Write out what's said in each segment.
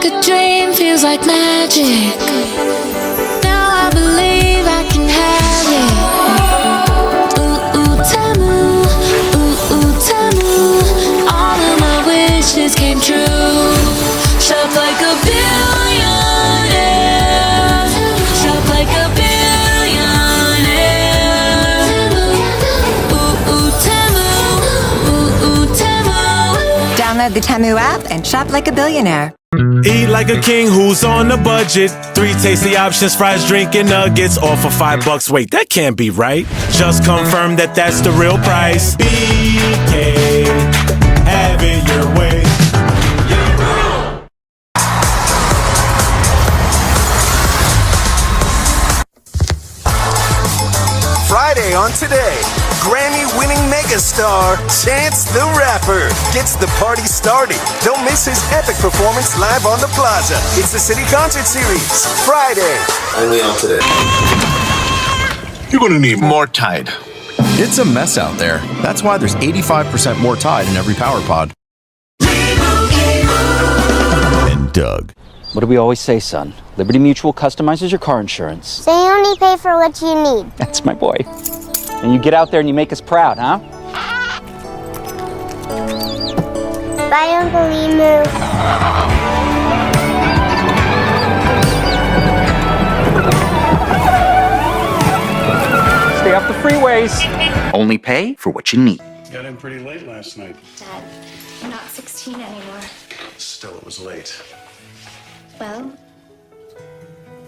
like a dream, feels like magic. Now I believe I can have it. Ooh, ooh, Tamu, ooh, ooh, Tamu. All of my wishes came true. Shop like a billionaire. Shop like a billionaire. Ooh, ooh, Tamu, ooh, ooh, Tamu. Download the Temu app and shop like a billionaire. Eat like a king who's on a budget. 3 tasty options, fries, drink, and nuggets, all for $5. Wait, that can't be right. Just confirm that that's the real price. BK, have it your way. Friday on Today, Grammy-winning megastar Chance the Rapper gets the party started. Don't miss his epic performance live on the Plaza. It's the City Concert Series, Friday. Only on Today. You're gonna need more Tide. It's a mess out there. That's why there's 85% more Tide in every Power Pod. And Doug. What do we always say, son? Liberty Mutual customizes your car insurance. So you only pay for what you need. That's my boy. And you get out there and you make us proud, huh? Bye, Uncle Emu. Stay off the freeways. Only pay for what you need. Got in pretty late last night. Dad, you're not 16 anymore. Still, it was late. Well,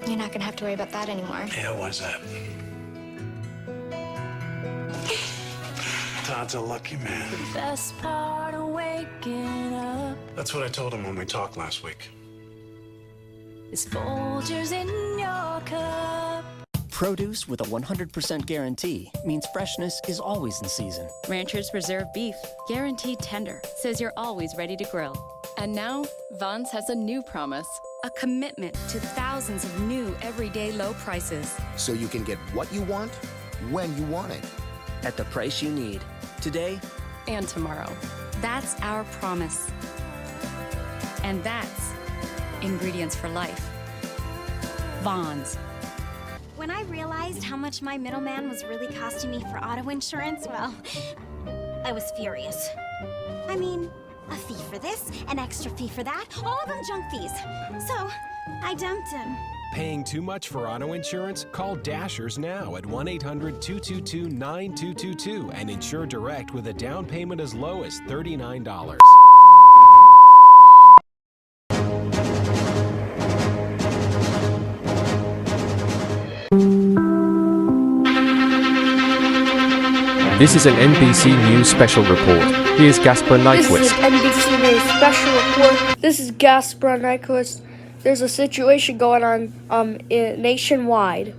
you're not gonna have to worry about that anymore. Yeah, why's that? Todd's a lucky man. Best part of waking up That's what I told him when we talked last week. is Folgers in your cup. Produce with a 100% guarantee means freshness is always in season. Rancher's Reserve Beef, guaranteed tender, says you're always ready to grill. And now, Vons has a new promise. A commitment to thousands of new everyday low prices. So you can get what you want, when you want it. At the price you need, today And tomorrow. That's our promise. And that's ingredients for life. Vons. When I realized how much my middleman was really costing me for auto insurance, well, I was furious. I mean, a fee for this, an extra fee for that, all of them junk fees. So, I dumped him. Paying too much for auto insurance? Call Dashers now at 1-800-222-9222 and insure direct with a down payment as low as $39. This is an NBC News special report. Here's Gaspar Nyquist. This is an NBC News special report. This is Gaspar Nyquist. There's a situation going on nationwide.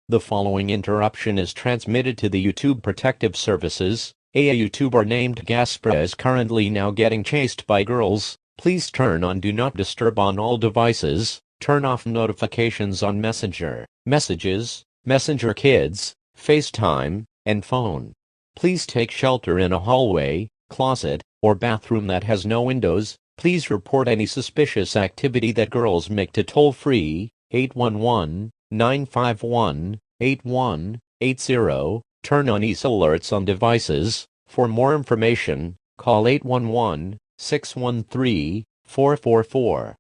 The following interruption is transmitted to the YouTube Protective Services. A YouTuber named Gaspar is currently now getting chased by girls. Please turn on Do Not Disturb on all devices. Turn off notifications on Messenger, Messages, Messenger Kids, FaceTime, and phone. Please take shelter in a hallway, closet, or bathroom that has no windows. Please report any suspicious activity that girls make to toll-free 811-951-8180. Turn on EAS alerts on devices. For more information, call 811-613-444.